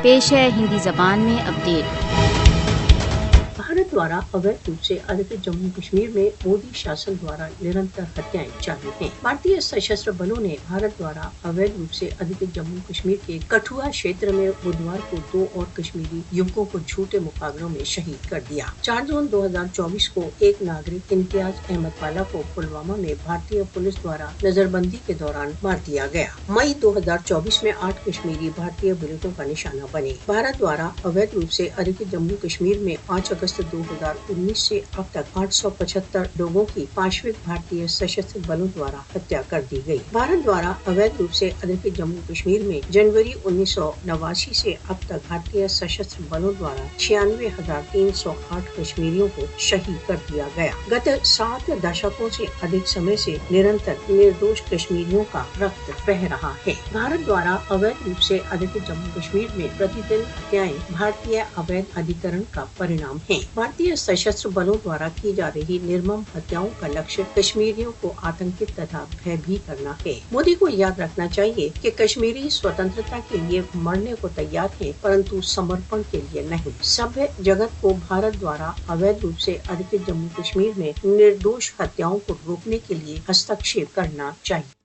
پیش ہے ہندی زبان میں اپڈیٹ۔ بھارت دوارا اویدھ روپ سے ادھکت جموں کشمیر میں مودی شاسن دوارا نرنتر ہتیائیں جاری ہیں۔ بھارتی سشستر بلوں نے بھارت دوارا اویدھ روپ سے ادھکت جموں کشمیر کے کٹھوا شیتر میں بدھوار کو 2 اور کشمیری یوکوں کو جھوٹے مقابلوں میں شہید کر دیا۔ 4 جون 2024 کو ایک ناگرک امتیاز احمد والا کو پلوامہ میں بھارتی پولیس دوارا نظر بندی کے دوران مار دیا گیا۔ مئی 2024 میں 8 کشمیری بھارتی بلوچوں کا نشانہ بنے۔ بھارت دوارا اویدھ روپ سے ادھکت جموں کشمیر میں 5 اگست 2019 سے اب تک 875 لوگوں کی پانچویں بھارتی سشستر بلوں دوارا ہتیا کر دی گئی۔ بھارت دوارا اویدھ روپ سے ادھکت جموں کشمیر میں جنوری 1989 سے اب تک بھارتی سشستر بلوں دوارا 96,308 کشمیریوں کو شہید کر دیا گیا۔ گت 7 دشکوں سے ادھک سمے سے نرنتر نردوش کشمیریوں کا رکت بہہ رہا ہے۔ بھارت دوارا اویدھ روپ سے ادھکت جموں کشمیر میں پرتی دن ہتیائیں بھارتی اویدھ ادھیکرن کا پرینام ہے۔ بھارتی سشستر بلوں دوارا کی جا رہی نرمم ہتیاؤں کا لکشیہ کشمیریوں کو آتنکت تتھا بھے بھی کرنا ہے۔ مودی کو یاد رکھنا چاہیے کہ کشمیری سوتنترتا کے لیے مرنے کو تیار ہیں پرنتو سمرپن کے لیے نہیں۔ سبھی جگت کو بھارت دوارا اویدھ روپ سے ادھکت جموں کشمیر میں نردوش ہتیاؤں کو روکنے کے لیے ہستکشیپ کرنا چاہیے۔